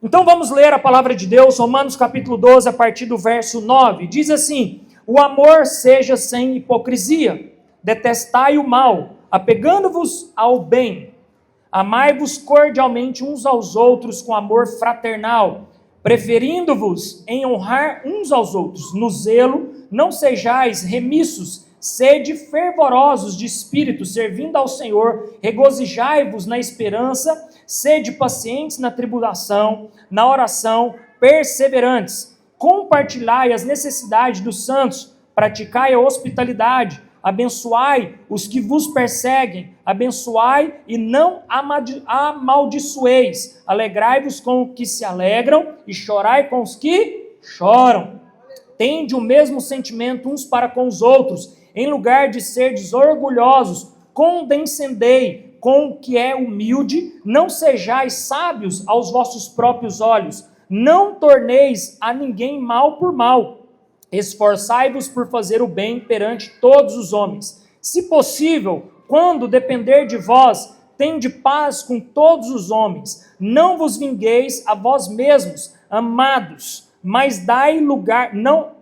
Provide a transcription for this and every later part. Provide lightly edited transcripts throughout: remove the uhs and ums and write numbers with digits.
Então vamos ler a palavra de Deus, Romanos capítulo 12, a partir do verso 9. Diz assim: o amor seja sem hipocrisia, detestai o mal, apegando-vos ao bem. Amai-vos cordialmente uns aos outros com amor fraternal, preferindo-vos em honrar uns aos outros. No zelo, não sejais remissos, sede fervorosos de espírito, servindo ao Senhor, regozijai-vos na esperança, sede pacientes na tribulação, na oração, perseverantes. Compartilhai as necessidades dos santos, praticai a hospitalidade, abençoai os que vos perseguem, abençoai e não amaldiçoeis, alegrai-vos com os que se alegram e chorai com os que choram. Tende o mesmo sentimento uns para com os outros, em lugar de serdes orgulhosos, condescendei com o que é humilde, não sejais sábios aos vossos próprios olhos, não torneis a ninguém mal por mal, esforçai-vos por fazer o bem perante todos os homens. Se possível, quando depender de vós, tende paz com todos os homens. Não vos vingueis a vós mesmos, amados, mas dai lugar, não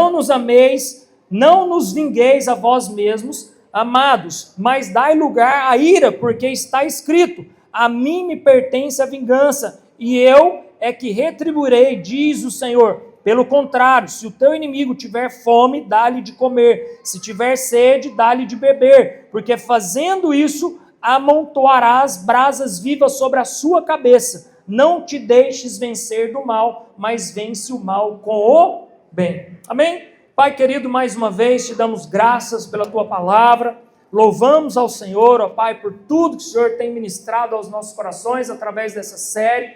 nos vingueis a vós mesmos, amados, mas dai lugar à ira, porque está escrito: a mim me pertence a vingança, e eu é que retribuirei, diz o Senhor. Pelo contrário, se o teu inimigo tiver fome, dá-lhe de comer. Se tiver sede, dá-lhe de beber. Porque fazendo isso, amontoarás brasas vivas sobre a sua cabeça. Não te deixes vencer do mal, mas vence o mal com o bem. Amém? Pai querido, mais uma vez te damos graças pela tua palavra. Louvamos ao Senhor, ó Pai, por tudo que o Senhor tem ministrado aos nossos corações através dessa série,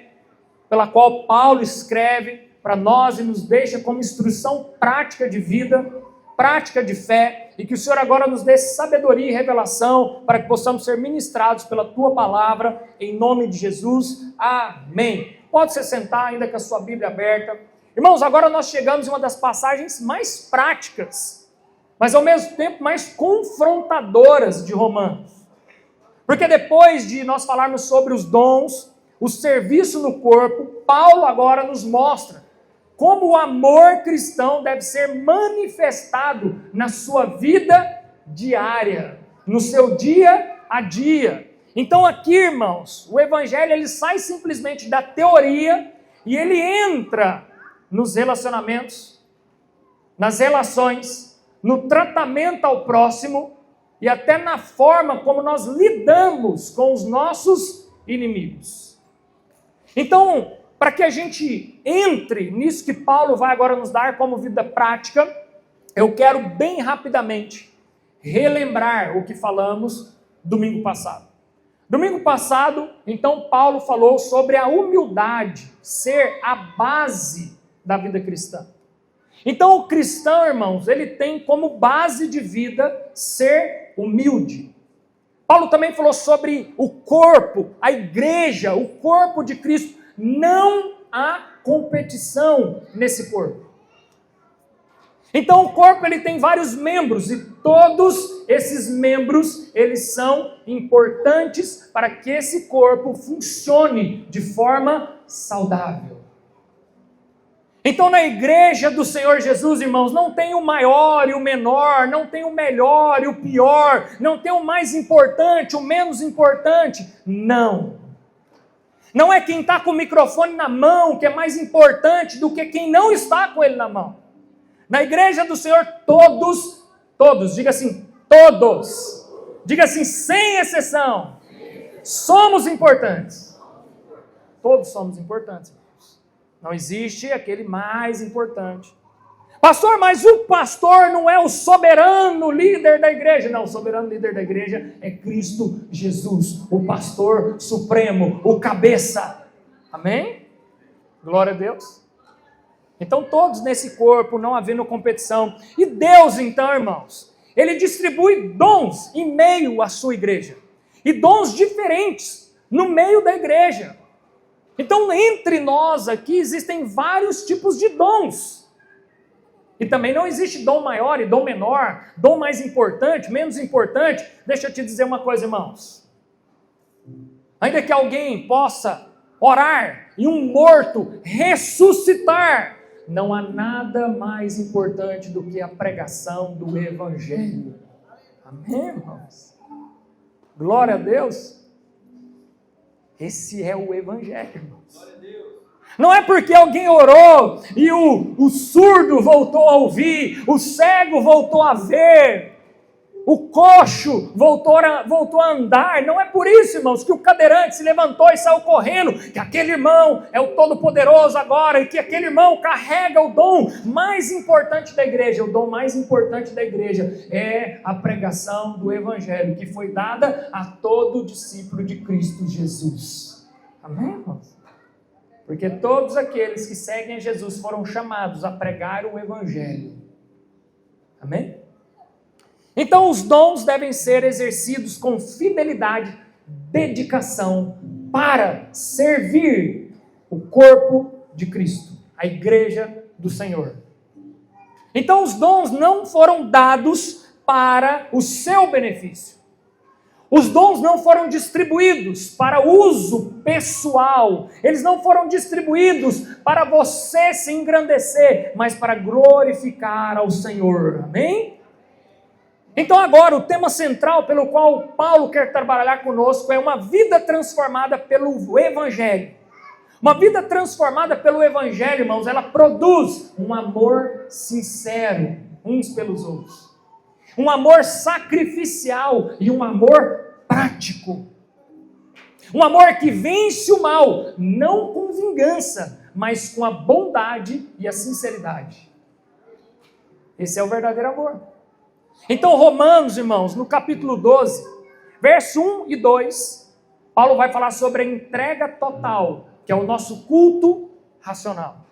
pela qual Paulo escreve para nós e nos deixa como instrução prática de vida, prática de fé, e que o Senhor agora nos dê sabedoria e revelação para que possamos ser ministrados pela Tua palavra, em nome de Jesus. Amém. Pode se sentar ainda com a sua Bíblia aberta. Irmãos, agora nós chegamos em uma das passagens mais práticas, mas ao mesmo tempo mais confrontadoras de Romanos. Porque depois de nós falarmos sobre os dons, o serviço no corpo, Paulo agora nos mostra como o amor cristão deve ser manifestado na sua vida diária, no seu dia a dia. Então aqui, irmãos, o evangelho ele sai simplesmente da teoria e ele entra nos relacionamentos, nas relações, no tratamento ao próximo e até na forma como nós lidamos com os nossos inimigos. Então, para que a gente entre nisso que Paulo vai agora nos dar como vida prática, eu quero bem rapidamente relembrar o que falamos domingo passado. Domingo passado, então, Paulo falou sobre a humildade ser a base da vida cristã. Então, o cristão, irmãos, ele tem como base de vida ser humilde. Paulo também falou sobre o corpo, a igreja, o corpo de Cristo. Não há competição nesse corpo. Então o corpo ele tem vários membros e todos esses membros eles são importantes para que esse corpo funcione de forma saudável. Então na igreja do Senhor Jesus, irmãos, não tem o maior e o menor, não tem o melhor e o pior, não tem o mais importante, o menos importante, não. Não é quem está com o microfone na mão que é mais importante do que quem não está com ele na mão. Na igreja do Senhor, todos, diga assim, todos, diga assim, sem exceção, somos importantes. Todos somos importantes, irmãos. Não existe aquele mais importante. Pastor, mas o pastor não é o soberano líder da igreja. Não, o soberano líder da igreja é Cristo Jesus, o pastor supremo, o cabeça. Amém? Glória a Deus. Então todos nesse corpo, não havendo competição. E Deus então, irmãos, Ele distribui dons em meio à sua igreja. E dons diferentes no meio da igreja. Então entre nós aqui existem vários tipos de dons. E também não existe dom maior e dom menor, dom mais importante, menos importante. Deixa eu te dizer uma coisa, irmãos. Ainda que alguém possa orar e um morto ressuscitar. Não há nada mais importante do que a pregação do Evangelho. Amém, irmãos? Glória a Deus. Esse é o Evangelho, irmãos. Não é porque alguém orou e o surdo voltou a ouvir, o cego voltou a ver, o coxo voltou a andar. Não é por isso, irmãos, que o cadeirante se levantou e saiu correndo, que aquele irmão é o Todo-Poderoso agora, e que aquele irmão carrega o dom mais importante da igreja. O dom mais importante da igreja é a pregação do Evangelho, que foi dada a todo discípulo de Cristo Jesus. Amém, irmãos? Porque todos aqueles que seguem a Jesus foram chamados a pregar o Evangelho. Amém? Então os dons devem ser exercidos com fidelidade, dedicação, para servir o corpo de Cristo, a igreja do Senhor. Então os dons não foram dados para o seu benefício. Os dons não foram distribuídos para uso pessoal. Eles não foram distribuídos para você se engrandecer, mas para glorificar ao Senhor. Amém? Então agora o tema central pelo qual Paulo quer trabalhar conosco é uma vida transformada pelo Evangelho. Uma vida transformada pelo Evangelho, irmãos, ela produz um amor sincero uns pelos outros. Um amor sacrificial e um amor prático. Um amor que vence o mal, não com vingança, mas com a bondade e a sinceridade. Esse é o verdadeiro amor. Então Romanos, irmãos, no capítulo 12, verso 1 e 2, Paulo vai falar sobre a entrega total, que é o nosso culto racional.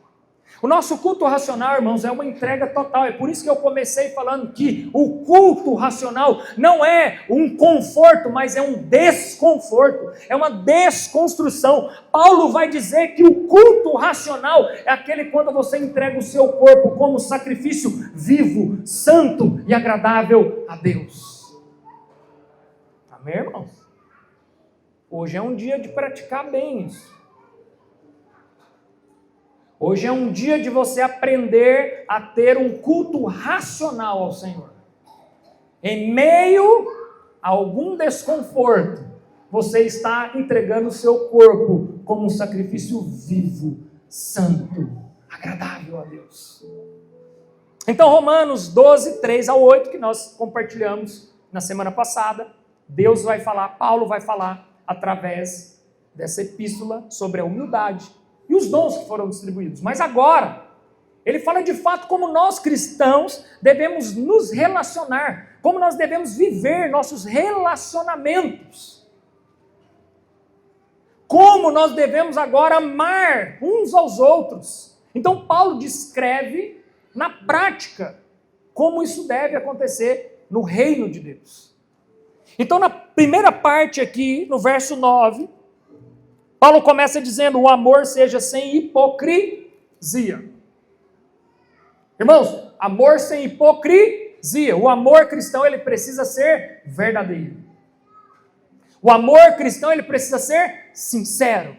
O nosso culto racional, irmãos, é uma entrega total. É por isso que eu comecei falando que o culto racional não é um conforto, mas é um desconforto, é uma desconstrução. Paulo vai dizer que o culto racional é aquele quando você entrega o seu corpo como sacrifício vivo, santo e agradável a Deus. Amém, irmãos? Hoje é um dia de praticar bem isso. Hoje é um dia de você aprender a ter um culto racional ao Senhor. Em meio a algum desconforto, você está entregando o seu corpo como um sacrifício vivo, santo, agradável a Deus. Então Romanos 12, 3 ao 8, que nós compartilhamos na semana passada, Deus vai falar, Paulo vai falar através dessa epístola sobre a humildade e os dons que foram distribuídos. Mas agora, ele fala de fato como nós cristãos devemos nos relacionar, como nós devemos viver nossos relacionamentos. Como nós devemos agora amar uns aos outros. Então Paulo descreve na prática como isso deve acontecer no reino de Deus. Então na primeira parte aqui, no verso 9, Paulo começa dizendo, o amor seja sem hipocrisia. Irmãos, amor sem hipocrisia. O amor cristão, ele precisa ser verdadeiro. O amor cristão, ele precisa ser sincero.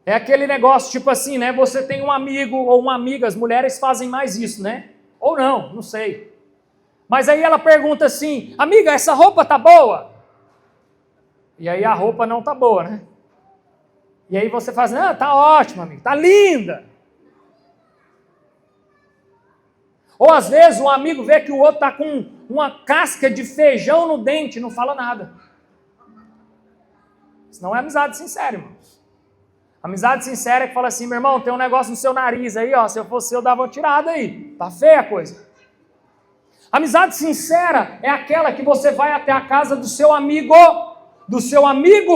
É aquele negócio tipo assim, né? Você tem um amigo ou uma amiga, as mulheres fazem mais isso, né? Ou não sei. Mas aí ela pergunta assim, amiga, essa roupa tá boa? E aí a roupa não tá boa, né? E aí você fala assim, tá ótima, amigo, tá linda. Ou às vezes um amigo vê que o outro tá com uma casca de feijão no dente e não fala nada. Isso não é amizade sincera, irmãos. Amizade sincera é que fala assim, meu irmão, tem um negócio no seu nariz aí, ó, se eu fosse eu dava uma tirada aí, tá feia a coisa. Amizade sincera é aquela que você vai até a casa do seu amigo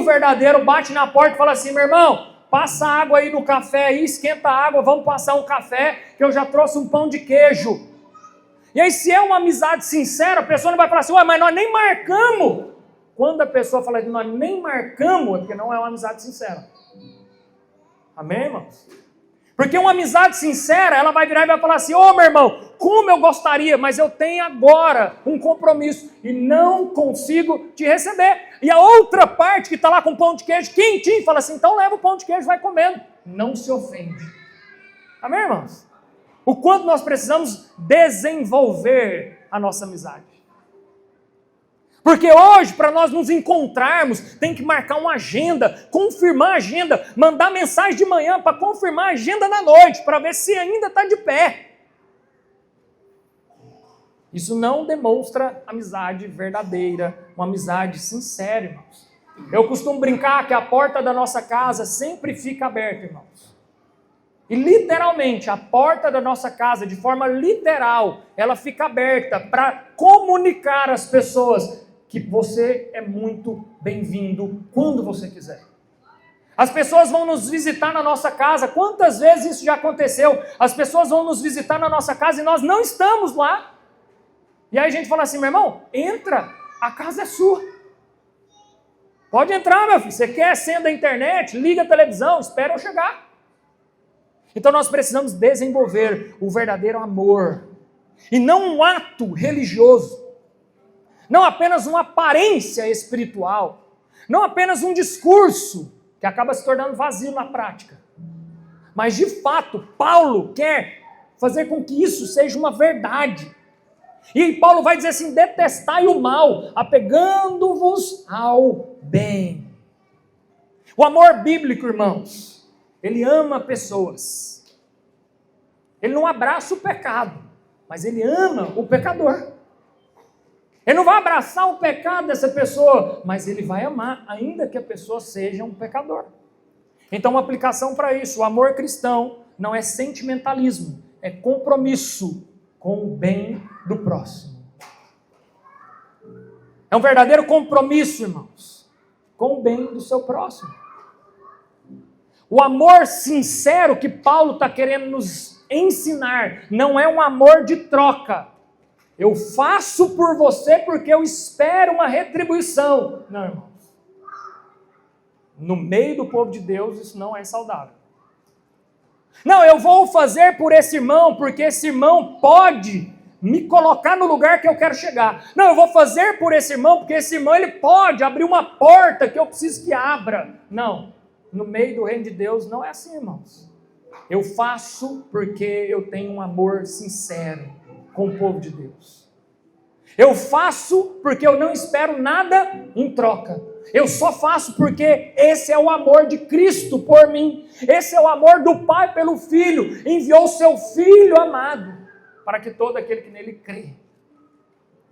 verdadeiro, bate na porta e fala assim, meu irmão, passa água aí no café aí, esquenta a água, vamos passar um café, que eu já trouxe um pão de queijo. E aí se é uma amizade sincera, a pessoa não vai falar assim, ué, mas nós nem marcamos. Quando a pessoa fala que nós nem marcamos, é porque não é uma amizade sincera. Amém, irmãos? Porque uma amizade sincera, ela vai virar e vai falar assim: ô meu irmão, como eu gostaria, mas eu tenho agora um compromisso e não consigo te receber. E a outra parte que está lá com pão de queijo quentinho, fala assim: então leva o pão de queijo e vai comendo. Não se ofende. Amém, irmãos? O quanto nós precisamos desenvolver a nossa amizade. Porque hoje, para nós nos encontrarmos, tem que marcar uma agenda, confirmar a agenda, mandar mensagem de manhã para confirmar a agenda da noite, para ver se ainda está de pé. Isso não demonstra amizade verdadeira, uma amizade sincera, irmãos. Eu costumo brincar que a porta da nossa casa sempre fica aberta, irmãos. E literalmente, a porta da nossa casa, de forma literal, ela fica aberta para comunicar às pessoas que você é muito bem-vindo quando você quiser. As pessoas vão nos visitar na nossa casa. Quantas vezes isso já aconteceu? As pessoas vão nos visitar na nossa casa e nós não estamos lá. E aí a gente fala assim: meu irmão, entra, a casa é sua. Pode entrar, meu filho. Você quer senha da internet? Liga a televisão, espera eu chegar. Então nós precisamos desenvolver o verdadeiro amor. E não um ato religioso. Não apenas uma aparência espiritual. Não apenas um discurso que acaba se tornando vazio na prática. Mas de fato, Paulo quer fazer com que isso seja uma verdade. E Paulo vai dizer assim: detestai o mal, apegando-vos ao bem. O amor bíblico, irmãos, ele ama pessoas. Ele não abraça o pecado, mas ele ama o pecador. Ele não vai abraçar o pecado dessa pessoa, mas ele vai amar, ainda que a pessoa seja um pecador. Então, uma aplicação para isso: o amor cristão não é sentimentalismo, é compromisso com o bem do próximo. É um verdadeiro compromisso, irmãos, com o bem do seu próximo. O amor sincero que Paulo está querendo nos ensinar não é um amor de troca. Eu faço por você porque eu espero uma retribuição. Não, irmãos. No meio do povo de Deus, isso não é saudável. Não, eu vou fazer por esse irmão porque esse irmão pode me colocar no lugar que eu quero chegar. Não, eu vou fazer por esse irmão porque esse irmão ele pode abrir uma porta que eu preciso que abra. Não, no meio do reino de Deus não é assim, irmãos. Eu faço porque eu tenho um amor sincero com o povo de Deus. Eu faço porque eu não espero nada em troca. Eu só faço porque esse é o amor de Cristo por mim. Esse é o amor do Pai pelo Filho. Enviou o seu Filho amado para que todo aquele que nele crê.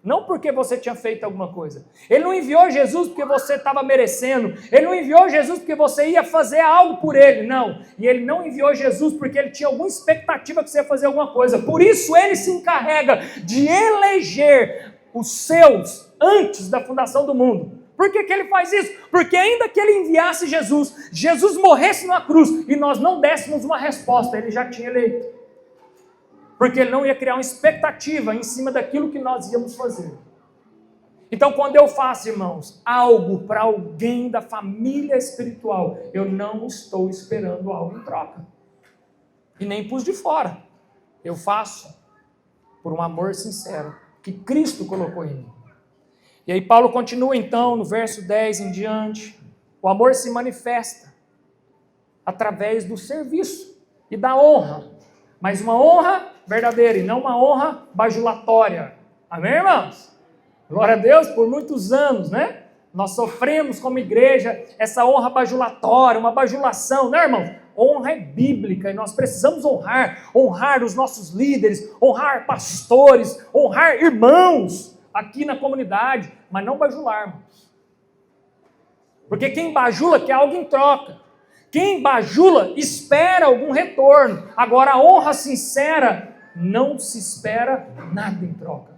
Não porque você tinha feito alguma coisa. Ele não enviou Jesus porque você estava merecendo. Ele não enviou Jesus porque você ia fazer algo por ele. Não. E ele não enviou Jesus porque ele tinha alguma expectativa que você ia fazer alguma coisa. Por isso ele se encarrega de eleger os seus antes da fundação do mundo. Por que ele faz isso? Porque ainda que ele enviasse Jesus, Jesus morresse na cruz e nós não dessemos uma resposta, ele já tinha eleito. Porque ele não ia criar uma expectativa em cima daquilo que nós íamos fazer. Então, quando eu faço, irmãos, algo para alguém da família espiritual, eu não estou esperando algo em troca. E nem pus de fora. Eu faço por um amor sincero que Cristo colocou em mim. E aí Paulo continua então no verso 10 em diante. O amor se manifesta através do serviço e da honra. Mas uma honra verdadeira e não uma honra bajulatória. Amém, irmãos? Glória a Deus, por muitos anos, né? Nós sofremos como igreja essa honra bajulatória, uma bajulação, né, irmãos? Honra é bíblica e nós precisamos honrar os nossos líderes, honrar pastores, honrar irmãos aqui na comunidade, mas não bajular, irmãos. Porque quem bajula quer algo em troca. Quem bajula espera algum retorno. Agora a honra sincera não se espera nada em troca.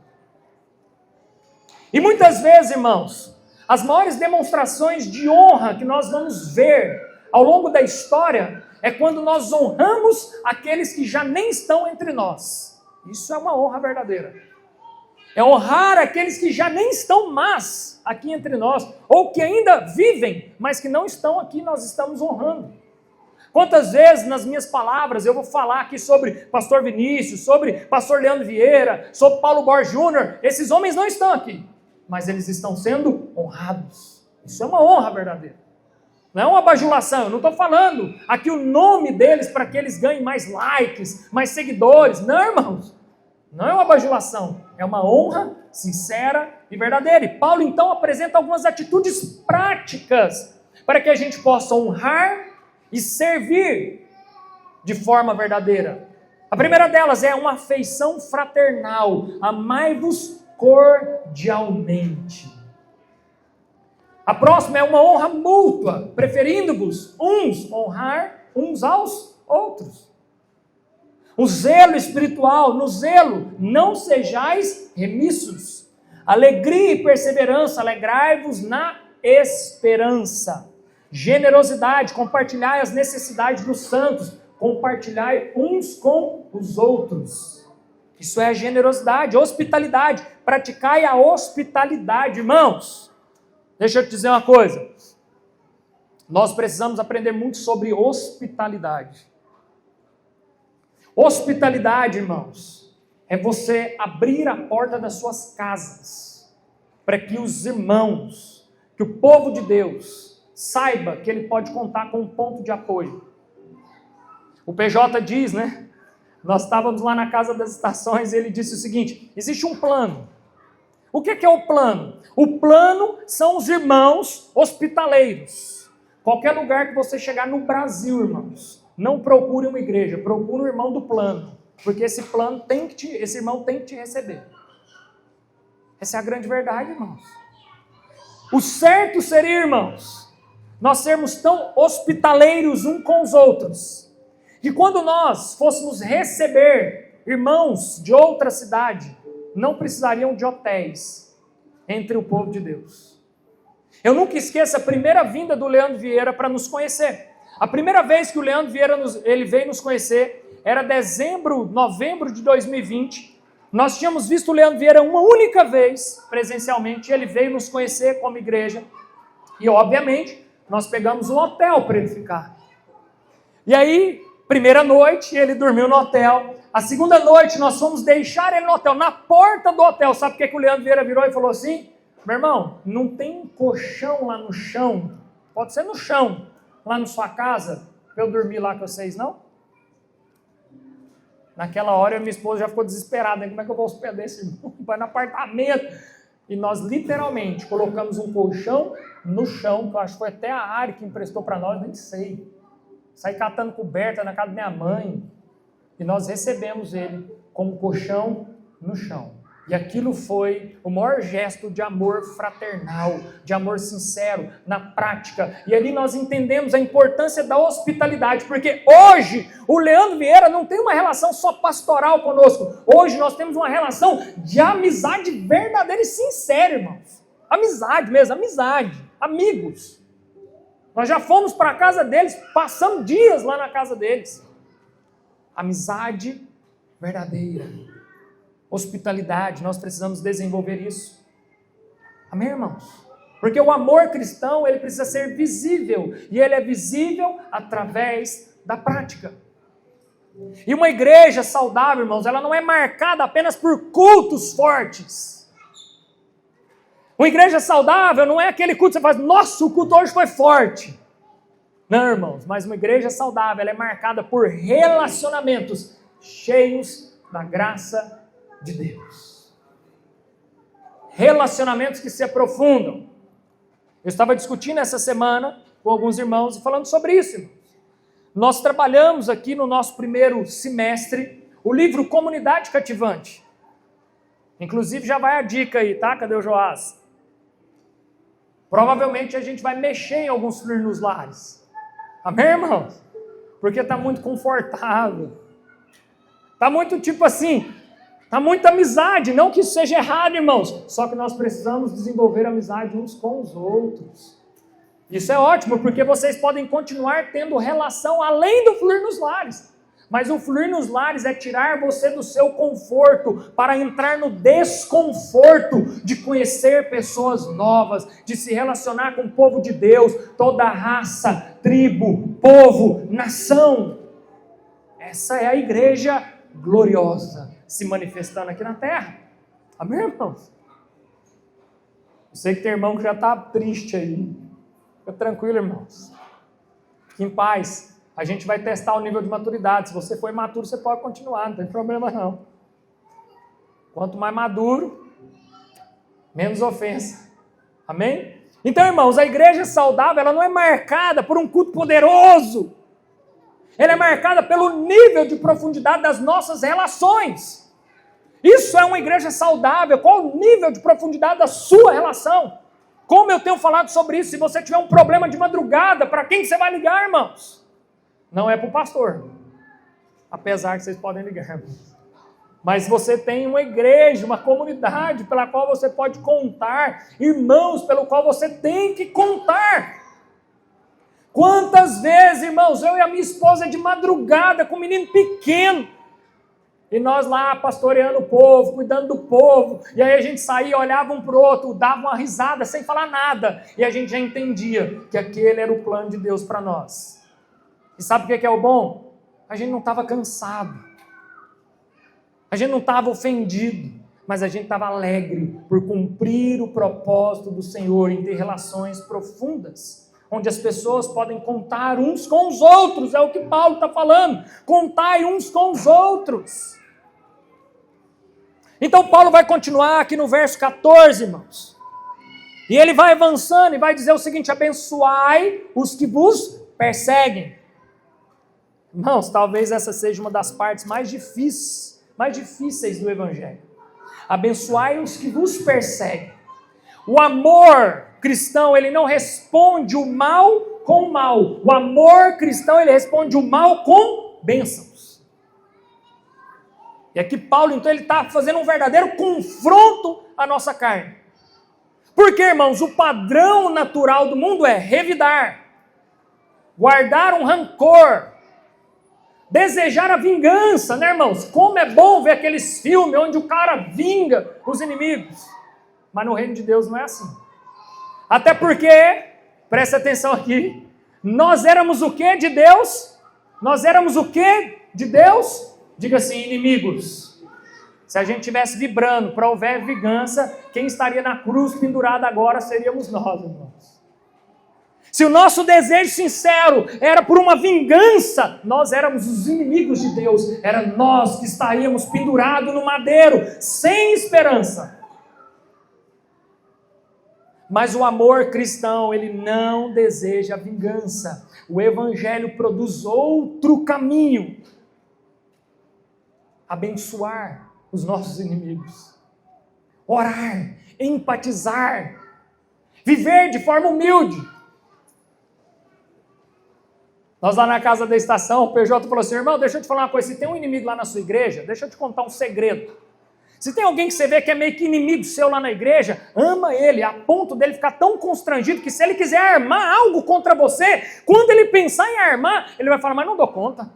E muitas vezes, irmãos, as maiores demonstrações de honra que nós vamos ver ao longo da história é quando nós honramos aqueles que já nem estão entre nós. Isso é uma honra verdadeira. É honrar aqueles que já nem estão mais aqui entre nós, ou que ainda vivem, mas que não estão aqui, nós estamos honrando. Quantas vezes nas minhas palavras eu vou falar aqui sobre pastor Vinícius, sobre pastor Leandro Vieira, sobre Paulo Borges Júnior, esses homens não estão aqui, mas eles estão sendo honrados. Isso é uma honra verdadeira. Não é uma bajulação, eu não estou falando aqui o nome deles para que eles ganhem mais likes, mais seguidores. Não, irmãos, não é uma bajulação, é uma honra sincera e verdadeira. E Paulo então apresenta algumas atitudes práticas para que a gente possa honrar e servir de forma verdadeira. A primeira delas é uma afeição fraternal. Amai-vos cordialmente. A próxima é uma honra mútua, preferindo-vos uns honrar uns aos outros. O zelo espiritual, no zelo, não sejais remissos. Alegria e perseverança, alegrai-vos na esperança. Generosidade, compartilhai as necessidades dos santos, compartilhai uns com os outros. Isso é a generosidade. Hospitalidade, praticai a hospitalidade, irmãos. Deixa eu te dizer uma coisa, nós precisamos aprender muito sobre hospitalidade. Hospitalidade, irmãos, é você abrir a porta das suas casas, para que os irmãos, que o povo de Deus, saiba que ele pode contar com um ponto de apoio. O PJ diz, né? Nós estávamos lá na Casa das Estações e ele disse o seguinte, existe um plano. O que é o plano? O plano são os irmãos hospitaleiros. Qualquer lugar que você chegar no Brasil, irmãos, não procure uma igreja, procure um irmão do plano, porque esse irmão tem que te receber. Essa é a grande verdade, irmãos. O certo seria, irmãos, nós sermos tão hospitaleiros uns com os outros, que quando nós fôssemos receber irmãos de outra cidade, não precisariam de hotéis entre o povo de Deus. Eu nunca esqueço a primeira vinda do Leandro Vieira para nos conhecer. A primeira vez que o Leandro Vieira ele veio nos conhecer era novembro de 2020. Nós tínhamos visto o Leandro Vieira uma única vez presencialmente. Ele veio nos conhecer como igreja. E obviamente nós pegamos um hotel para ele ficar. E aí, primeira noite, ele dormiu no hotel. A segunda noite, nós fomos deixar ele no hotel, na porta do hotel. Sabe o que o Leandro Vieira virou e falou assim? Meu irmão, não tem colchão lá no chão, pode ser no chão, lá na sua casa, para eu dormir lá com vocês, não? Naquela hora, minha esposa já ficou desesperada, como é que eu vou hospedar esse irmão? Vai no apartamento. E nós, literalmente, colocamos um colchão no chão, que eu acho que foi até a Ari que emprestou para nós, nem sei. Saí catando coberta na casa da minha mãe. E nós recebemos ele como colchão no chão. E aquilo foi o maior gesto de amor fraternal, de amor sincero, na prática. E ali nós entendemos a importância da hospitalidade, porque hoje o Leandro Vieira não tem uma relação só pastoral conosco. Hoje nós temos uma relação de amizade verdadeira e sincera, irmãos. Amizade mesmo, amizade, amigos. Nós já fomos para a casa deles, passamos dias lá na casa deles. Amizade verdadeira, hospitalidade, nós precisamos desenvolver isso. Amém, irmãos? Porque o amor cristão, ele precisa ser visível, e ele é visível através da prática. E uma igreja saudável, irmãos, ela não é marcada apenas por cultos fortes. Uma igreja saudável não é aquele culto que você faz, nossa, o culto hoje foi forte. Não, irmãos, mas uma igreja saudável, ela é marcada por relacionamentos cheios da graça de Deus. Relacionamentos que se aprofundam. Eu estava discutindo essa semana com alguns irmãos e falando sobre isso, irmãos. Nós trabalhamos aqui no nosso primeiro semestre o livro Comunidade Cativante. Inclusive já vai a dica aí, tá? Cadê o Joás? Provavelmente a gente vai mexer em alguns Fluir nos Lares. Amém, irmãos? Porque está muito confortável. Está muito tipo assim, está muita amizade. Não que isso seja errado, irmãos. Só que nós precisamos desenvolver amizade uns com os outros. Isso é ótimo, porque vocês podem continuar tendo relação além do Fluir nos Lares. Mas o fluir nos lares é tirar você do seu conforto para entrar no desconforto de conhecer pessoas novas, de se relacionar com o povo de Deus, toda raça, tribo, povo, nação. Essa é a igreja gloriosa se manifestando aqui na terra. Amém, irmãos? Eu sei que tem irmão que já está triste aí. Fica tranquilo, irmãos. Fique em paz. A gente vai testar o nível de maturidade. Se você for imaturo, você pode continuar, não tem problema não. Quanto mais maduro, menos ofensa. Amém? Então, irmãos, a igreja saudável, ela não é marcada por um culto poderoso. Ela é marcada pelo nível de profundidade das nossas relações. Isso é uma igreja saudável. Qual o nível de profundidade da sua relação? Como eu tenho falado sobre isso, se você tiver um problema de madrugada, para quem você vai ligar, irmãos? Não é para o pastor, apesar que vocês podem ligar. Mas você tem uma igreja, uma comunidade pela qual você pode contar, irmãos pelo qual você tem que contar. Quantas vezes, irmãos, eu e a minha esposa de madrugada com um menino pequeno, e nós lá pastoreando o povo, cuidando do povo, e aí a gente saía, olhava um para o outro, dava uma risada sem falar nada, e a gente já entendia que aquele era o plano de Deus para nós. E sabe o que é o bom? A gente não estava cansado. A gente não estava ofendido. Mas a gente estava alegre por cumprir o propósito do Senhor em ter relações profundas. Onde as pessoas podem contar uns com os outros. É o que Paulo está falando. Contai uns com os outros. Então Paulo vai continuar aqui no verso 14, irmãos. E ele vai avançando e vai dizer o seguinte: abençoai os que vos perseguem. Irmãos, talvez essa seja uma das partes mais difíceis do Evangelho. Abençoai os que vos perseguem. O amor cristão, ele não responde o mal com o mal. O amor cristão, ele responde o mal com bênçãos. E aqui Paulo, então, ele está fazendo um verdadeiro confronto à nossa carne. Porque, irmãos, o padrão natural do mundo é revidar, guardar um rancor, desejar a vingança, né, irmãos? Como é bom ver aqueles filmes onde o cara vinga os inimigos. Mas no reino de Deus não é assim. Até porque, preste atenção aqui, nós éramos o que de Deus? Nós éramos o que de Deus? Diga assim, inimigos. Se a gente estivesse vibrando para houver vingança, quem estaria na cruz pendurado agora seríamos nós, irmãos. Se o nosso desejo sincero era por uma vingança, nós éramos os inimigos de Deus. Era nós que estaríamos pendurados no madeiro, sem esperança. Mas o amor cristão, ele não deseja vingança. O Evangelho produz outro caminho. Abençoar os nossos inimigos. Orar, empatizar. Viver de forma humilde. Nós lá na casa da estação, o PJ falou assim: irmão, deixa eu te falar uma coisa, se tem um inimigo lá na sua igreja, deixa eu te contar um segredo. Se tem alguém que você vê que é meio que inimigo seu lá na igreja, ama ele, a ponto dele ficar tão constrangido que se ele quiser armar algo contra você, quando ele pensar em armar, ele vai falar, mas não dou conta.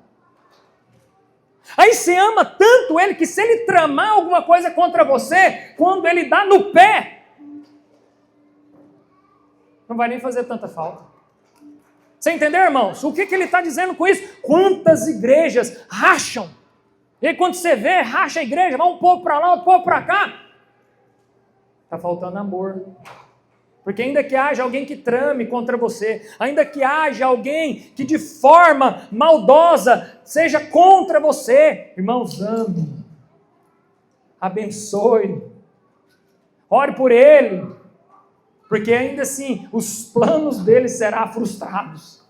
Aí você ama tanto ele que se ele tramar alguma coisa contra você, quando ele dá no pé, não vai nem fazer tanta falta. Você entendeu, irmãos? O que ele está dizendo com isso? Quantas igrejas racham? E aí quando você vê, racha a igreja, vai um povo para lá, outro povo para cá. Está faltando amor. Porque ainda que haja alguém que trame contra você, ainda que haja alguém que de forma maldosa seja contra você, irmãos, ame, abençoe, ore por ele, porque ainda assim os planos dele serão frustrados.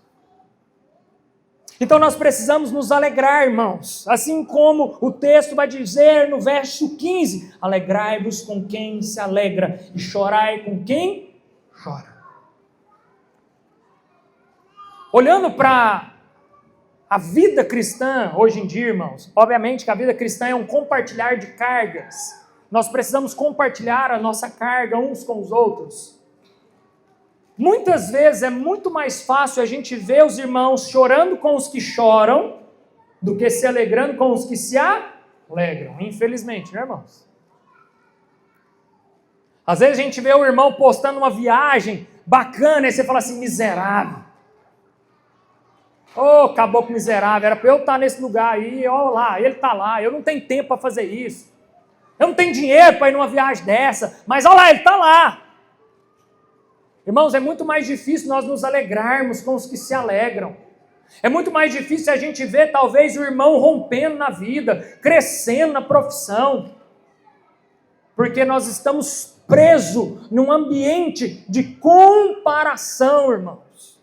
Então nós precisamos nos alegrar, irmãos, assim como o texto vai dizer no verso 15, alegrai-vos com quem se alegra e chorai com quem chora. Olhando para a vida cristã hoje em dia, irmãos, obviamente que a vida cristã é um compartilhar de cargas. Nós precisamos compartilhar a nossa carga uns com os outros. Muitas vezes é muito mais fácil a gente ver os irmãos chorando com os que choram do que se alegrando com os que se alegram. Infelizmente, né, irmãos? Às vezes a gente vê o irmão postando uma viagem bacana, e você fala assim, miserável. Ô, caboclo miserável, era para eu estar nesse lugar aí, ó lá, ele está lá, eu não tenho tempo para fazer isso. Eu não tenho dinheiro para ir numa viagem dessa, mas olha lá, ele está lá. Irmãos, é muito mais difícil nós nos alegrarmos com os que se alegram. É muito mais difícil a gente ver talvez o irmão rompendo na vida, crescendo na profissão, porque nós estamos presos num ambiente de comparação, irmãos.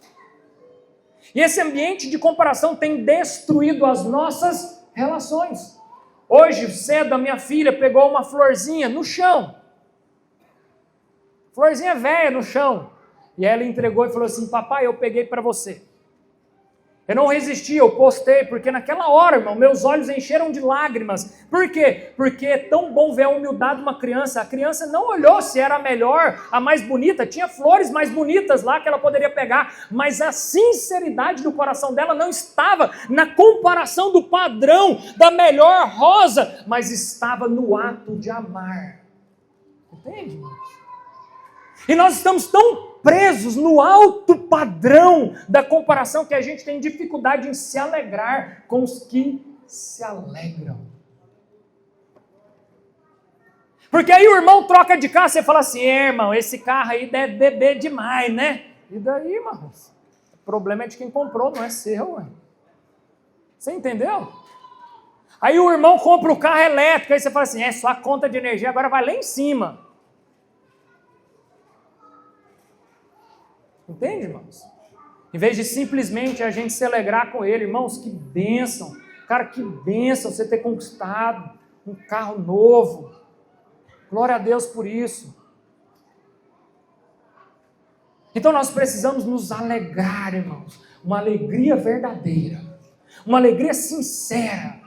E esse ambiente de comparação tem destruído as nossas relações. Hoje, cedo, a minha filha pegou uma florzinha no chão. Florzinha velha no chão. E ela entregou e falou assim, papai, eu peguei para você. Eu não resisti, eu postei, porque naquela hora, irmão, meus olhos encheram de lágrimas. Por quê? Porque é tão bom ver a humildade de uma criança. A criança não olhou se era a melhor, a mais bonita. Tinha flores mais bonitas lá que ela poderia pegar. Mas a sinceridade do coração dela não estava na comparação do padrão da melhor rosa, mas estava no ato de amar. Entende, irmãos? E nós estamos tão presos no alto padrão da comparação que a gente tem dificuldade em se alegrar com os que se alegram. Porque aí o irmão troca de carro, você fala assim, irmão, esse carro aí deve beber demais, né? E daí, irmãos? O problema é de quem comprou, não é seu, ué. Você entendeu? Aí o irmão compra o carro elétrico, aí você fala assim, sua conta de energia agora vai lá em cima. Entende, irmãos? Em vez de simplesmente a gente se alegrar com ele, irmãos, que bênção. Cara, que bênção você ter conquistado um carro novo. Glória a Deus por isso. Então nós precisamos nos alegrar, irmãos. Uma alegria verdadeira. Uma alegria sincera.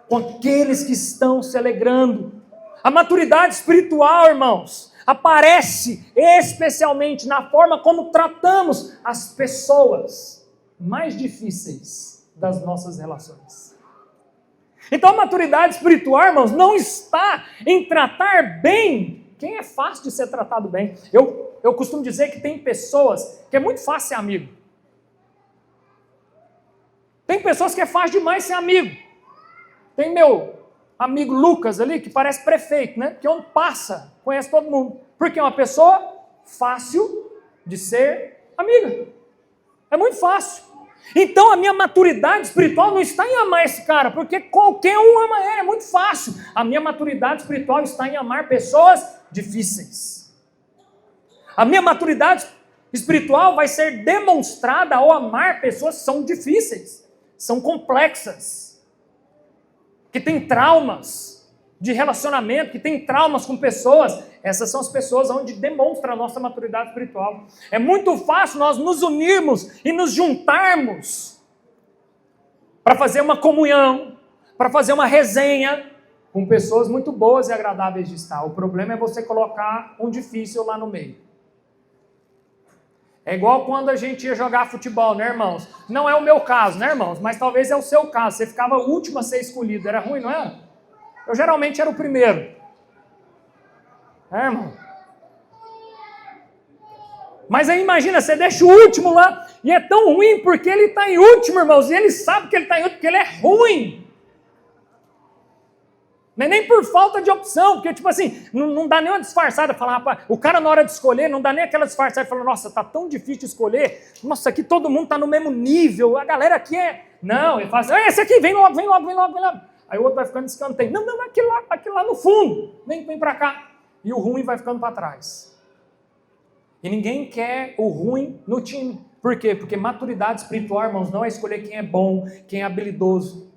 Com aqueles que estão se alegrando. A maturidade espiritual, irmãos, aparece especialmente na forma como tratamos as pessoas mais difíceis das nossas relações. Então a maturidade espiritual, irmãos, não está em tratar bem quem é fácil de ser tratado bem. Eu costumo dizer que tem pessoas que é muito fácil ser amigo. Tem pessoas que é fácil demais ser amigo. Tem meu amigo Lucas ali, que parece prefeito, né? Que onde passa, conhece todo mundo. Porque é uma pessoa fácil de ser amiga. É muito fácil. Então a minha maturidade espiritual não está em amar esse cara, porque qualquer um ama ele, é muito fácil. A minha maturidade espiritual está em amar pessoas difíceis. A minha maturidade espiritual vai ser demonstrada ao amar pessoas que são difíceis, são complexas, que têm traumas de relacionamento, que têm traumas com pessoas. Essas são as pessoas onde demonstra a nossa maturidade espiritual. É muito fácil nós nos unirmos e nos juntarmos para fazer uma comunhão, para fazer uma resenha com pessoas muito boas e agradáveis de estar. O problema é você colocar um difícil lá no meio. É igual quando a gente ia jogar futebol, né, irmãos? Não é o meu caso, né, irmãos? Mas talvez é o seu caso. Você ficava o último a ser escolhido. Era ruim, não era? Eu geralmente era o primeiro. É, irmão? Mas aí imagina, você deixa o último lá e é tão ruim porque ele está em último, irmãos. E ele sabe que ele está em último porque ele é ruim. Não é nem por falta de opção, porque tipo assim, não dá nem uma disfarçada, falar, rapaz, o cara na hora de escolher, não dá nem aquela disfarçada, fala, nossa, tá tão difícil de escolher, nossa, aqui todo mundo tá no mesmo nível, a galera aqui é, não, ele fala assim, esse aqui, vem logo, vem logo, vem logo, vem logo, aí o outro vai ficando de escanteio, não, aquele lá no fundo, vem pra cá, e o ruim vai ficando para trás, e ninguém quer o ruim no time, por quê? Porque maturidade espiritual, irmãos, não é escolher quem é bom, quem é habilidoso.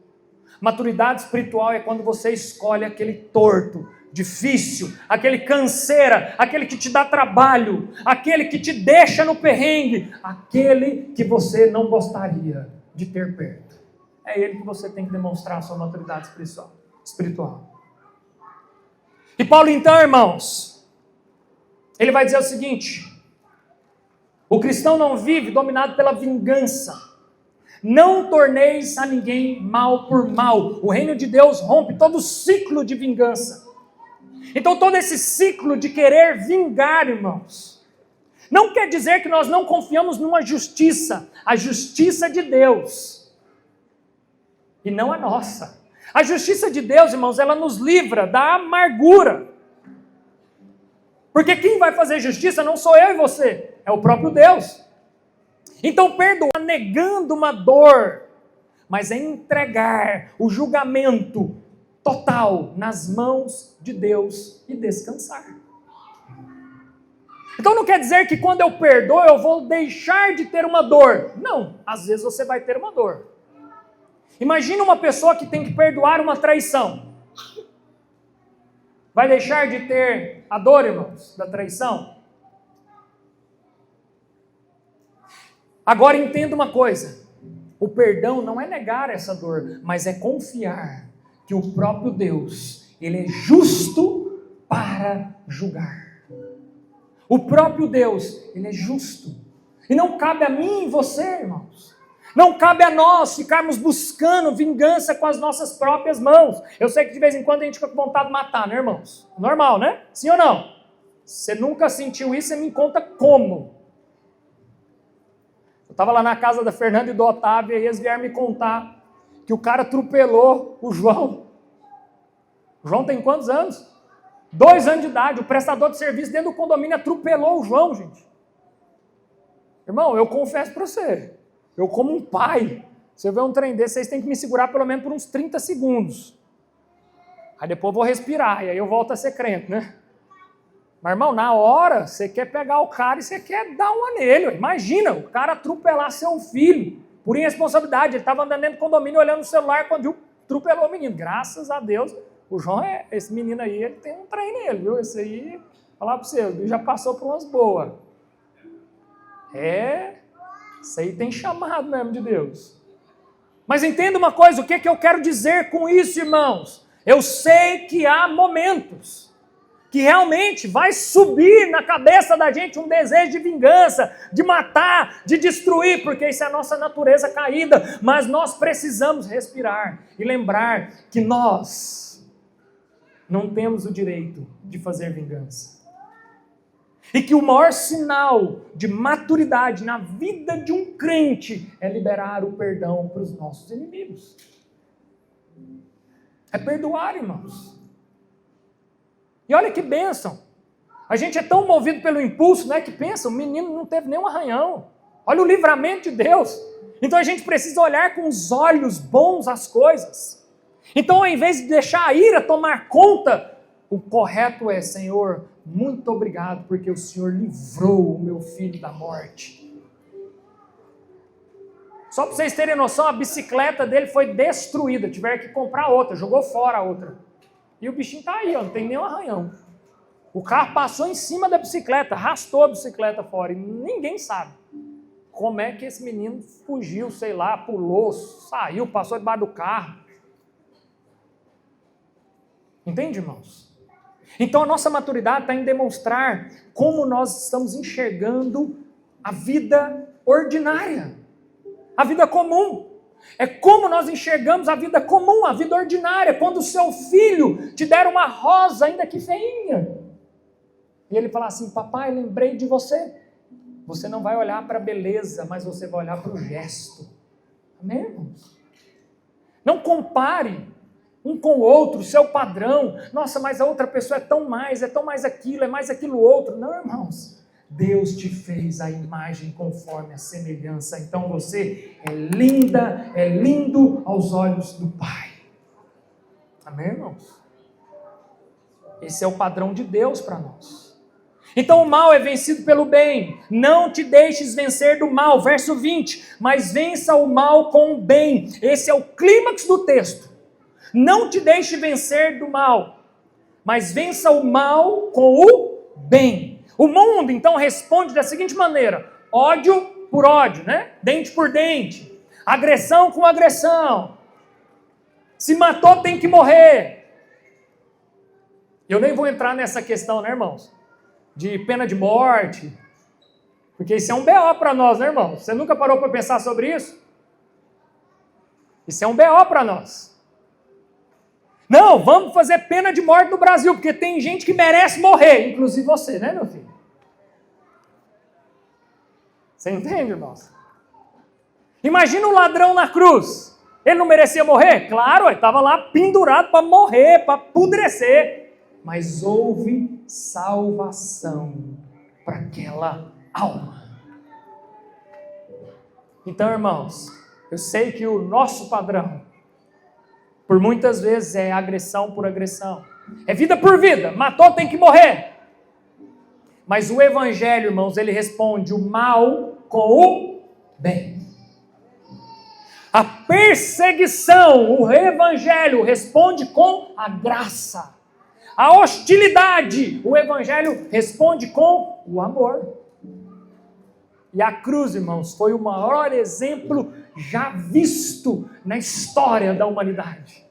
Maturidade espiritual é quando você escolhe aquele torto, difícil, aquele canseira, aquele que te dá trabalho, aquele que te deixa no perrengue, aquele que você não gostaria de ter perto. É ele que você tem que demonstrar a sua maturidade espiritual. E Paulo então, irmãos, ele vai dizer o seguinte: o cristão não vive dominado pela vingança, Não torneis a ninguém mal por mal. O reino de Deus rompe todo o ciclo de vingança. Então todo esse ciclo de querer vingar, irmãos, não quer dizer que nós não confiamos numa justiça, a justiça de Deus, e não a nossa. A justiça de Deus, irmãos, ela nos livra da amargura. Porque quem vai fazer justiça não sou eu e você, é o próprio Deus. Então perdoar negando uma dor, mas é entregar o julgamento total nas mãos de Deus e descansar. Então não quer dizer que quando eu perdoo eu vou deixar de ter uma dor. Não, às vezes você vai ter uma dor. Imagina uma pessoa que tem que perdoar uma traição. Vai deixar de ter a dor, irmãos, da traição? Agora entenda uma coisa. O perdão não é negar essa dor, mas é confiar que o próprio Deus, Ele é justo para julgar. O próprio Deus, Ele é justo. E não cabe a mim e você, irmãos. Não cabe a nós ficarmos buscando vingança com as nossas próprias mãos. Eu sei que de vez em quando a gente fica com vontade de matar, né, irmãos? Normal, né? Sim ou não? Você nunca sentiu isso, você me conta como. Eu estava lá na casa da Fernanda e do Otávio, e eles vieram me contar que o cara atropelou o João. O João tem quantos anos? 2 anos de idade. O prestador de serviço dentro do condomínio atropelou o João, gente. Irmão, eu confesso para você. Eu, como um pai, se eu ver um trem desse, vocês têm que me segurar pelo menos por uns 30 segundos. Aí depois eu vou respirar, e aí eu volto a ser crente, né? Mas, irmão, na hora, você quer pegar o cara e você quer dar uma nele. Imagina, o cara atropelar seu filho, por irresponsabilidade. Ele estava andando dentro do condomínio, olhando no celular, quando viu, atropelou o menino. Graças a Deus, o João, esse menino aí, ele tem um trem nele, viu? Esse aí, falar para você, ele já passou por umas boas. Isso aí tem chamado mesmo de Deus. Mas entenda uma coisa, o que eu quero dizer com isso, irmãos? Eu sei que há momentos que realmente vai subir na cabeça da gente um desejo de vingança, de matar, de destruir, porque isso é a nossa natureza caída, mas nós precisamos respirar e lembrar que nós não temos o direito de fazer vingança. E que o maior sinal de maturidade na vida de um crente é liberar o perdão para os nossos inimigos. É perdoar, irmãos. E olha que bênção. A gente é tão movido pelo impulso, né, que pensa, o menino não teve nenhum arranhão. Olha o livramento de Deus. Então a gente precisa olhar com os olhos bons as coisas. Então, ao invés de deixar a ira tomar conta, o correto é, Senhor, muito obrigado, porque o Senhor livrou o meu filho da morte. Só para vocês terem noção, a bicicleta dele foi destruída, tiveram que comprar outra, jogou fora a outra. E o bichinho está aí, não tem nenhum arranhão. O carro passou em cima da bicicleta, arrastou a bicicleta fora, e ninguém sabe como é que esse menino fugiu, sei lá, pulou, saiu, passou debaixo do carro. Entende, irmãos? Então a nossa maturidade está em demonstrar como nós estamos enxergando a vida ordinária, a vida comum. É como nós enxergamos a vida comum, a vida ordinária, quando o seu filho te der uma rosa, ainda que feinha, e ele falar assim, papai, lembrei de você. Você não vai olhar para a beleza, mas você vai olhar para o gesto. Amém, irmãos? Não compare um com o outro, o seu padrão. Nossa, mas a outra pessoa é tão mais aquilo, é mais aquilo outro. Não, irmãos. Deus te fez a imagem conforme a semelhança. Então você é linda, é lindo aos olhos do Pai. Amém, irmãos? Esse é o padrão de Deus para nós. Então o mal é vencido pelo bem. Não te deixes vencer do mal. Verso 20. Mas vença o mal com o bem. Esse é o clímax do texto. Não te deixe vencer do mal, mas vença o mal com o bem. O mundo, então, responde da seguinte maneira: ódio por ódio, né? Dente por dente, agressão com agressão. Se matou, tem que morrer. Eu nem vou entrar nessa questão, né, irmãos? De pena de morte, porque isso é um BO para nós, né, irmãos? Você nunca parou para pensar sobre isso? Isso é um BO para nós. Não, vamos fazer pena de morte no Brasil, porque tem gente que merece morrer, inclusive você, né, meu filho? Você entende, irmãos? Imagina um ladrão na cruz. Ele não merecia morrer? Claro, ele estava lá pendurado para morrer, para apodrecer. Mas houve salvação para aquela alma. Então, irmãos, eu sei que o nosso padrão, por muitas vezes, é agressão por agressão. É vida por vida. Matou, tem que morrer. Mas o Evangelho, irmãos, ele responde o mal com o bem. A perseguição, o Evangelho responde com a graça. A hostilidade, o Evangelho responde com o amor. E a cruz, irmãos, foi o maior exemplo já visto na história da humanidade.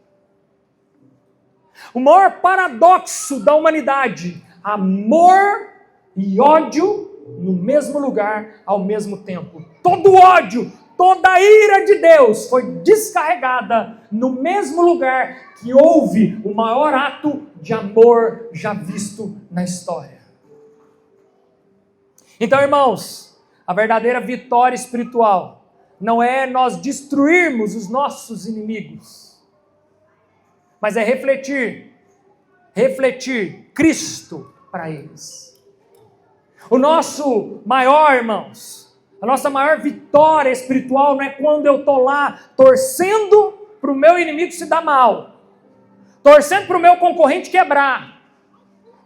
O maior paradoxo da humanidade: amor e ódio no mesmo lugar, ao mesmo tempo. Todo ódio, toda a ira de Deus foi descarregada no mesmo lugar que houve o maior ato de amor já visto na história. Então, irmãos, a verdadeira vitória espiritual não é nós destruirmos os nossos inimigos, mas é refletir Cristo para eles. O nosso maior, irmãos, a nossa maior vitória espiritual não é quando eu estou lá torcendo para o meu inimigo se dar mal, torcendo para o meu concorrente quebrar,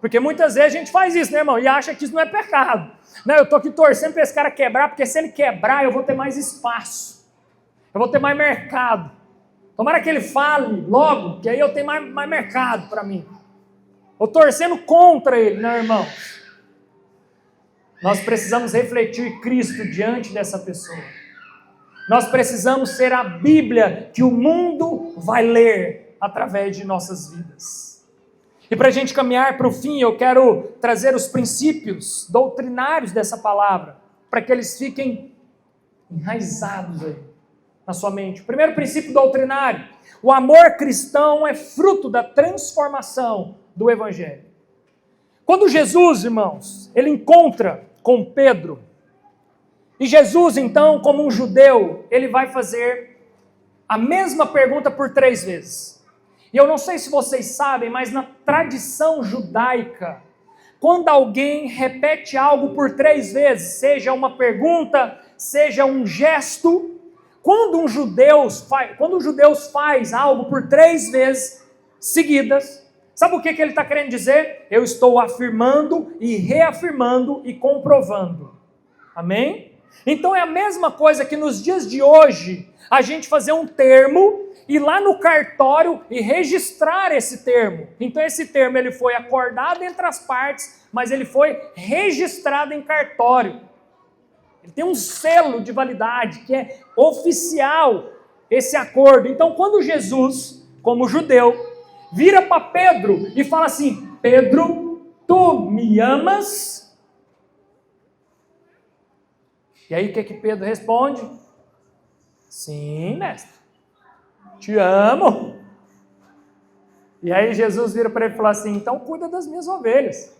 porque muitas vezes a gente faz isso, né, irmão, e acha que isso não é pecado. Não, eu estou aqui torcendo para esse cara quebrar, porque se ele quebrar eu vou ter mais espaço, eu vou ter mais mercado. Tomara que ele fale logo, que aí eu tenho mais mercado para mim. Estou torcendo contra ele, né, irmão? Nós precisamos refletir Cristo diante dessa pessoa. Nós precisamos ser a Bíblia que o mundo vai ler através de nossas vidas. E para a gente caminhar para o fim, eu quero trazer os princípios doutrinários dessa palavra, para que eles fiquem enraizados aí na sua mente. O primeiro princípio doutrinário: o amor cristão é fruto da transformação do Evangelho. Quando Jesus, irmãos, ele encontra com Pedro, e Jesus, então, como um judeu, ele vai fazer a mesma pergunta por 3 vezes. E eu não sei se vocês sabem, mas na tradição judaica, quando alguém repete algo por 3 vezes, seja uma pergunta, seja um gesto, quando os judeus faz algo por 3 vezes seguidas, sabe o que ele está querendo dizer? Eu estou afirmando e reafirmando e comprovando. Amém? Então é a mesma coisa que nos dias de hoje, a gente fazer um termo, ir lá no cartório e registrar esse termo. Então esse termo ele foi acordado entre as partes, mas ele foi registrado em cartório. Ele tem um selo de validade, que é oficial esse acordo. Então quando Jesus, como judeu, vira para Pedro e fala assim: Pedro, tu me amas? E aí o que Pedro responde? Sim, mestre, te amo. E aí Jesus vira para ele e fala assim: então cuida das minhas ovelhas.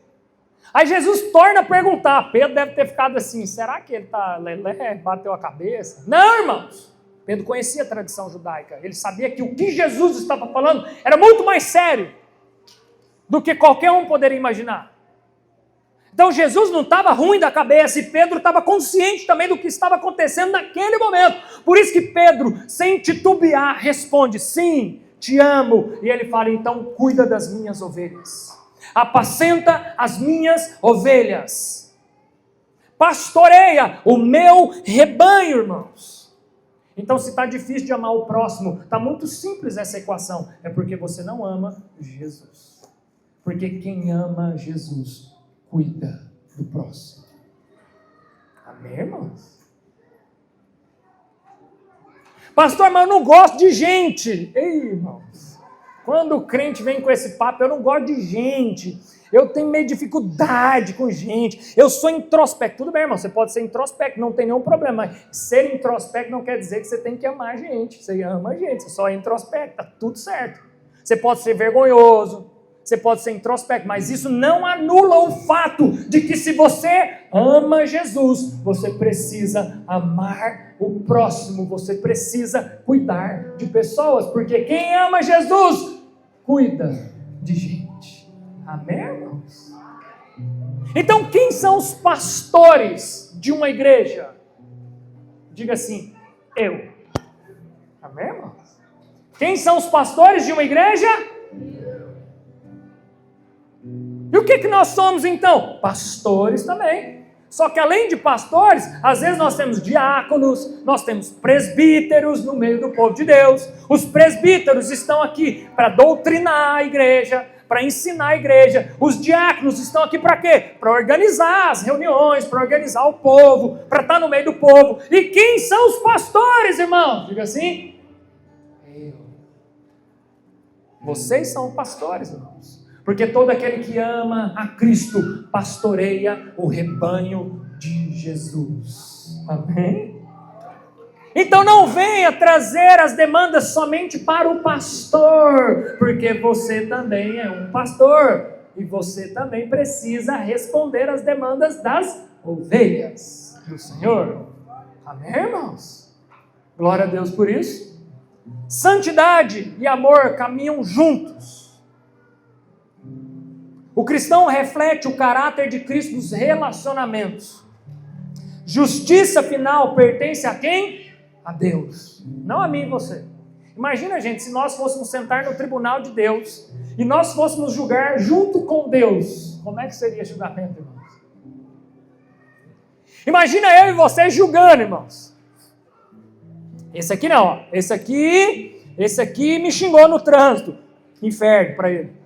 Aí Jesus torna a perguntar. Pedro deve ter ficado assim: será que ele está lelé, bateu a cabeça? Não, irmãos. Pedro conhecia a tradição judaica. Ele sabia que o que Jesus estava falando era muito mais sério do que qualquer um poderia imaginar. Então Jesus não estava ruim da cabeça, e Pedro estava consciente também do que estava acontecendo naquele momento. Por isso que Pedro, sem titubear, responde: sim, te amo. E ele fala: então cuida das minhas ovelhas. Apacenta as minhas ovelhas. Pastoreia o meu rebanho, irmãos. Então, se está difícil de amar o próximo, está muito simples essa equação. É porque você não ama Jesus. Porque quem ama Jesus cuida do próximo. Amém, irmãos? Pastor, mas eu não gosto de gente. Ei, irmãos. Quando o crente vem com esse papo, eu não gosto de gente, eu tenho meio dificuldade com gente, eu sou introspecto. Tudo bem, irmão, você pode ser introspecto, não tem nenhum problema, mas ser introspecto não quer dizer que você tem que amar a gente. Você ama a gente, você só é introspecto, tá tudo certo. Você pode ser vergonhoso, você pode ser introspecto, mas isso não anula o fato de que se você ama Jesus, você precisa amar o próximo, você precisa cuidar de pessoas, porque quem ama Jesus, cuida de gente. Amém, irmãos? Então, quem são os pastores de uma igreja? Diga assim, eu. Amém, irmãos? Quem são os pastores de uma igreja? E o que nós somos então? Pastores também. Só que além de pastores, às vezes nós temos diáconos, nós temos presbíteros no meio do povo de Deus. Os presbíteros estão aqui para doutrinar a igreja, para ensinar a igreja. Os diáconos estão aqui para quê? Para organizar as reuniões, para organizar o povo, para estar no meio do povo. E quem são os pastores, irmão? Diga assim. Eu. Vocês são pastores, irmãos. Porque todo aquele que ama a Cristo pastoreia o rebanho de Jesus. Amém? Então não venha trazer as demandas somente para o pastor, porque você também é um pastor. E você também precisa responder às demandas das ovelhas do Senhor. Amém, irmãos? Glória a Deus por isso. Santidade e amor caminham juntos. O cristão reflete o caráter de Cristo nos relacionamentos. Justiça final pertence a quem? A Deus. Não a mim e você. Imagina, gente, se nós fôssemos sentar no tribunal de Deus e nós fôssemos julgar junto com Deus. Como é que seria julgamento, irmãos? Imagina eu e você julgando, irmãos. Esse aqui não, ó. Esse aqui me xingou no trânsito. Inferno para ele.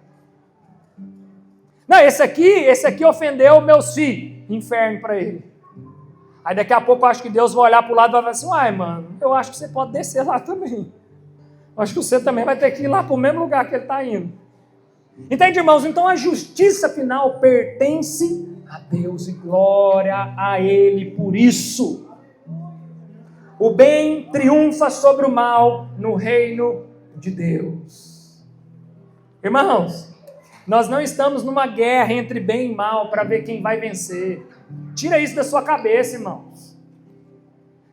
Não, esse aqui ofendeu meus filhos. Inferno para ele. Aí daqui a pouco eu acho que Deus vai olhar para o lado e vai falar assim, uai, mano, eu acho que você pode descer lá também. Eu acho que você também vai ter que ir lá para o mesmo lugar que ele está indo. Entende, irmãos? Então a justiça final pertence a Deus e glória a Ele por isso. O bem triunfa sobre o mal no reino de Deus. Irmãos, nós não estamos numa guerra entre bem e mal para ver quem vai vencer. Tira isso da sua cabeça, irmãos.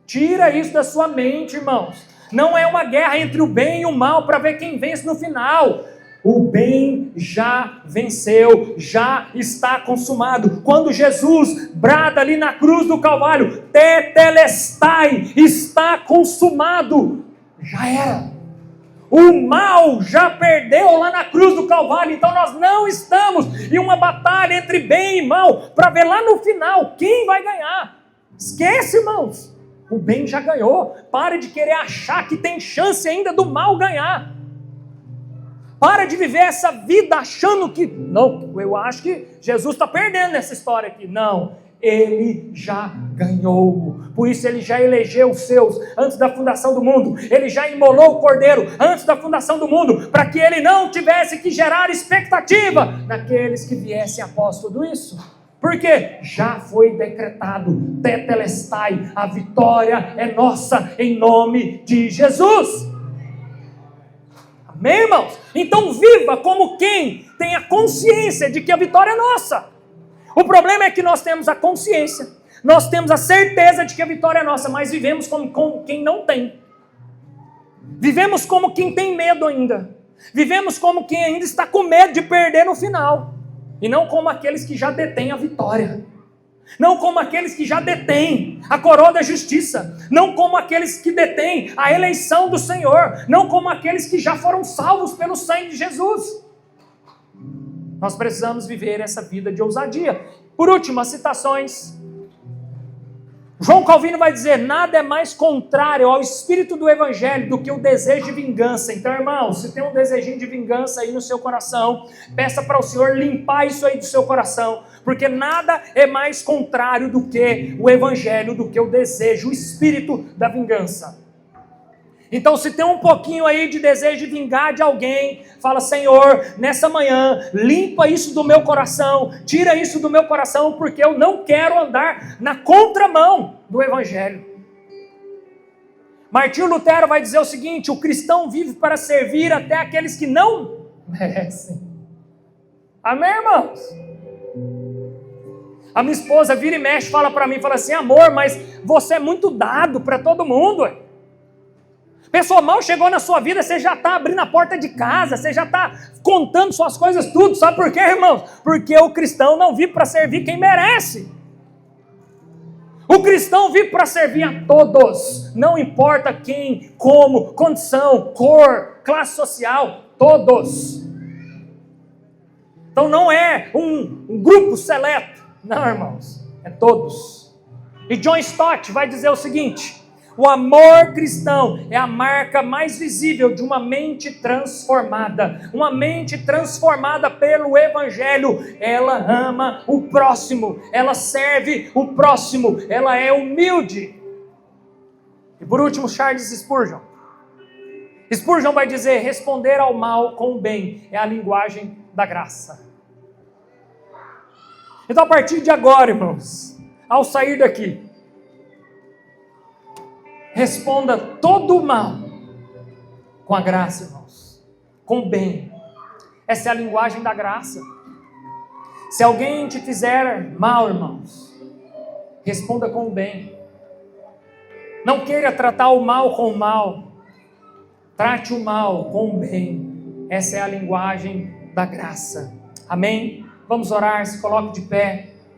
Tira isso da sua mente, irmãos. Não é uma guerra entre o bem e o mal para ver quem vence no final. O bem já venceu, já está consumado. Quando Jesus brada ali na cruz do Calvário, tetelestai, está consumado. Já era. O mal já perdeu lá na cruz do Calvário, então nós não estamos em uma batalha entre bem e mal, para ver lá no final quem vai ganhar. Esquece, irmãos, o bem já ganhou. Pare de querer achar que tem chance ainda do mal ganhar. Para de viver essa vida achando que, não, eu acho que Jesus está perdendo nessa história aqui. Não, Ele já ganhou. Por isso Ele já elegeu os seus antes da fundação do mundo. Ele já imolou o cordeiro antes da fundação do mundo, para que Ele não tivesse que gerar expectativa naqueles que viessem após tudo isso. Porque já foi decretado, tetelestai, a vitória é nossa em nome de Jesus. Amém, irmãos? Então viva como quem tem a consciência de que a vitória é nossa. O problema é que nós temos a consciência, nós temos a certeza de que a vitória é nossa, mas vivemos como quem não tem. Vivemos como quem tem medo ainda. Vivemos como quem ainda está com medo de perder no final. E não como aqueles que já detêm a vitória. Não como aqueles que já detêm a coroa da justiça. Não como aqueles que detêm a eleição do Senhor. Não como aqueles que já foram salvos pelo sangue de Jesus. Nós precisamos viver essa vida de ousadia. Por último, as citações. João Calvino vai dizer, nada é mais contrário ao espírito do evangelho do que o desejo de vingança. Então, irmãos, se tem um desejinho de vingança aí no seu coração, peça para o Senhor limpar isso aí do seu coração, porque nada é mais contrário do que o evangelho, do que o desejo, o espírito da vingança. Então, se tem um pouquinho aí de desejo de vingar de alguém, fala: Senhor, nessa manhã, limpa isso do meu coração, tira isso do meu coração, porque eu não quero andar na contramão do Evangelho. Martinho Lutero vai dizer o seguinte: o cristão vive para servir até aqueles que não merecem. Amém, irmãos? A minha esposa vira e mexe, fala para mim, fala assim: amor, mas você é muito dado para todo mundo. Pessoa mal chegou na sua vida, você já está abrindo a porta de casa, você já está contando suas coisas tudo. Sabe por quê, irmãos? Porque o cristão não vive para servir quem merece. O cristão vive para servir a todos, não importa quem, como, condição, cor, classe social, todos. Então não é um grupo seleto, não, irmãos, é todos. E John Stott vai dizer o seguinte: o amor cristão é a marca mais visível de uma mente transformada. Uma mente transformada pelo Evangelho. Ela ama o próximo, ela serve o próximo, ela é humilde. E por último, Charles Spurgeon. Spurgeon vai dizer: responder ao mal com o bem é a linguagem da graça. Então, a partir de agora, irmãos, ao sair daqui, responda todo o mal com a graça, irmãos, com o bem. Essa é a linguagem da graça. Se alguém te fizer mal, irmãos, responda com o bem. Não queira tratar o mal com o mal. Trate o mal com o bem. Essa é a linguagem da graça. Amém? Vamos orar, se coloque de pé.